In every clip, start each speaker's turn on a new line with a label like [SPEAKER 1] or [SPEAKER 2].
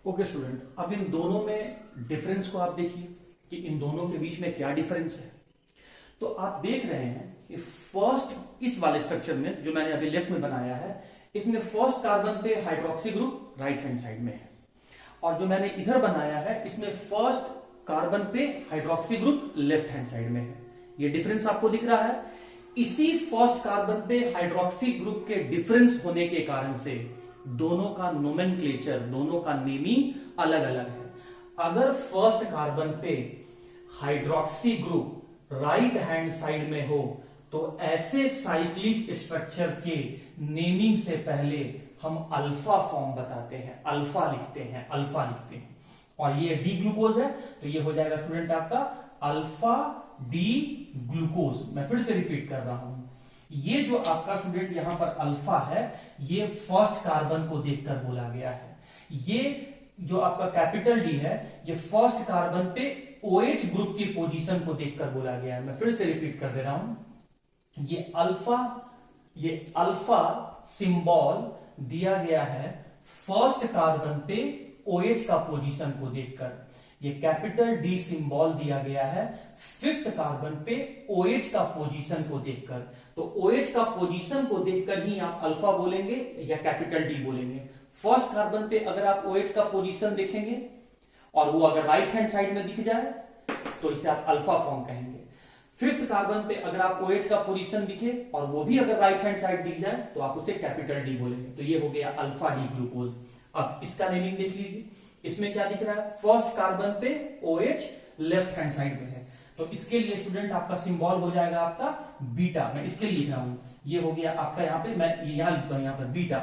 [SPEAKER 1] Okay student, अब इन दोनों में डिफरेंस को आप देखिए कि इन दोनों के बीच में क्या डिफरेंस है। तो आप देख रहे हैं कि फर्स्ट इस वाले स्ट्रक्चर में जो मैंने अभी लेफ्ट में बनाया है, इसमें फर्स्ट कार्बन पे hydroxy group right hand side में है, और जो मैंने इधर बनाया है इसमें फर्स्ट कार्बन पे hydroxy group left hand side में है। ये डिफरेंस आपको दिख रहा है। इसी फर्स्ट कार्बन पे हाइड्रोक्सी ग्रुप के डिफरेंस होने के कारण से दोनों का नोमेनक्लेचर, दोनों का नेमिंग अलग अलग है। अगर फर्स्ट कार्बन पे hydroxy group right hand side में हो तो ऐसे साइक्लिक स्ट्रक्चर के नेमिंग से पहले हम अल्फा फॉर्म बताते हैं, अल्फा लिखते हैं। और ये डी ग्लूकोज है तो ये हो जाएगा स्टूडेंट आपका अल्फा डी ग्लूकोज। मैं फिर से रिपीट कर रहा हूं, ये जो आपका स्टूडेंट यहां पर अल्फा है, ये फर्स्ट कार्बन को देखकर बोला गया है। ये जो आपका कैपिटल डी है, ये फर्स्ट कार्बन पे OH ग्रुप की पोजीशन को देखकर बोला गया है। मैं फिर से रिपीट कर दे रहा हूं, ये अल्फा सिंबल दिया गया है फर्स्ट कार्बन पे OH का पोजीशन को देखकर। ये कैपिटल डी सिंबल दिया गया है फिफ्थ कार्बन पे OH का पोजीशन को देखकर। तो OH का पोजीशन को देखकर ही आप अल्फा बोलेंगे या कैपिटल डी बोलेंगे। फर्स्ट कार्बन पे अगर आप OH का पोजीशन देखेंगे और वो अगर राइट हैंड साइड में दिख जाए तो इसे आप अल्फा फॉर्म कहेंगे। फिफ्थ कार्बन पे अगर आप OH का पोजीशन दिखे और वो भी अगर राइट हैंड साइड दिख जाए तो आप उसे कैपिटल डी बोलेंगे। तो ये हो गया अल्फा डी ग्लूकोज। अब इसका नेमिंग देख लीजिए, इसमें क्या दिख रहा है, फर्स्ट कार्बन पे OH लेफ्ट हैंड साइड में है, तो इसके लिए स्टूडेंट आपका सिंबल हो जाएगा आपका बीटा। मैं इसके लिए लिख रहा हूं, ये हो गया आपका यहां पे, मैं यहां लिखता हूं यहां पर बीटा,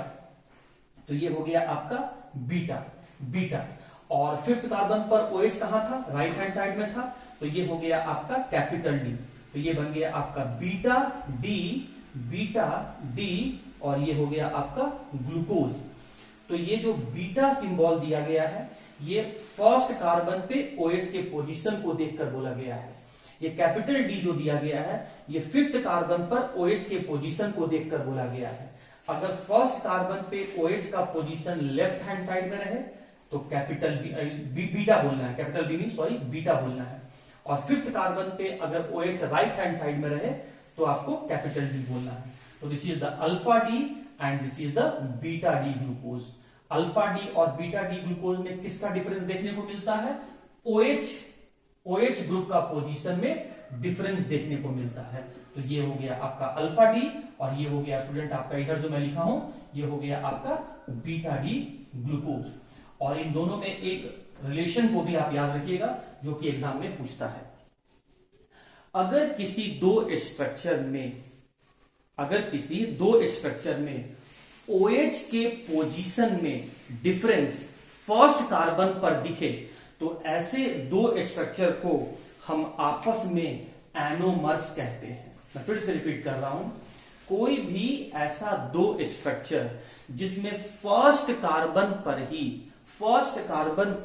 [SPEAKER 1] तो ये हो गया आपका बीटा। और फिफ्थ कार्बन पर OH कहां था, राइट हैंड साइड में था, तो ये हो गया आपका कैपिटल डी। तो ये बन गया आपका बीटा डी और ये हो गया आपका ग्लूकोज। तो ये जो बीटा सिंबल दिया गया है, ये फर्स्ट कार्बन पे OH के पोजीशन को देखकर बोला गया है। ये कैपिटल डी जो दिया गया है, ये फिफ्थ कार्बन पर OH के पोजीशन को देखकर बोला गया है। अगर फर्स्ट कार्बन पे OH का पोजीशन लेफ्ट हैंड साइड में रहे तो कैपिटल बीटा बोलना है, कैपिटल बी सॉरी बीटा बोलना है। और फिफ्थ कार्बन पे अगर OH राइट हैंड साइड में रहे तो आपको कैपिटल डी बोलना है। तो this is the alpha D and this is the beta D glucose. Alpha D और बीटा डी ग्लूकोज में किसका डिफरेंस देखने को मिलता है, OH ग्रुप का पोजीशन में डिफरेंस देखने को मिलता है। तो ये हो गया आपका अल्फा डी और ये हो गया स्टूडेंट आपका इधर जो मैं लिखा हूं, ये हो गया आपका बीटा डी ग्लूकोज। और इन दोनों में एक रिलेशन को भी आप याद रखिएगा जो कि एग्जाम में पूछता है। अगर किसी दो स्ट्रक्चर में OH के पोजीशन में डिफरेंस फर्स्ट कार्बन पर दिखे तो ऐसे दो स्ट्रक्चर को हम आपस में एनोमर्स कहते हैं। मैं फिर से रिपीट कर रहा हूं, कोई भी ऐसा दो स्ट्रक्चर जिसमें फर्स्ट कार्बन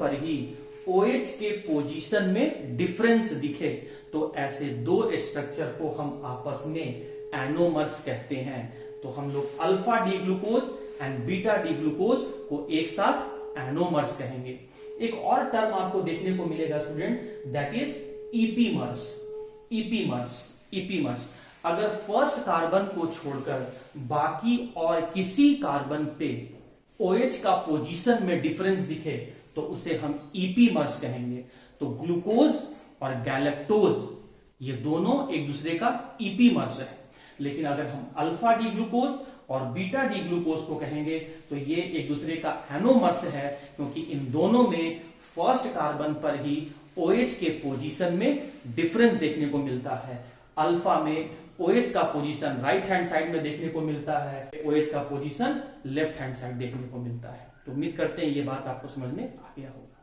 [SPEAKER 1] पर ही OH के पोजीशन में डिफरेंस दिखे तो ऐसे दो स्ट्रक्चर को हम आपस में एनोमर्स कहते हैं। तो हम लोग alpha D glucose and beta D glucose को एक साथ एनोमर्स कहेंगे। एक और टर्म आपको देखने को मिलेगा स्टूडेंट, दैट इज ईपीमर्स। अगर फर्स्ट कार्बन को छोड़कर बाकी और किसी कार्बन पे OH का पोजीशन में डिफरेंस दिखे तो उसे हम ईपीमर्स कहेंगे। तो ग्लूकोज और गैलेक्टोज ये दोनों एक दूसरे का ईपीमर्स है। लेकिन अगर हम अल्फा डी ग्लूकोज और बीटा डी ग्लूकोज को कहेंगे तो ये एक दूसरे का एनोमर्स है, क्योंकि इन दोनों में फर्स्ट कार्बन पर ही OH के पोजीशन में डिफरेंस देखने को मिलता है। अल्फा में OH का पोजीशन राइट हैंड साइड में देखने को मिलता है, OH का पोजीशन लेफ्ट हैंड साइड देखने को मिलता है। तो उम्मीद करते हैं ये बात आपको समझ में आ गया होगा।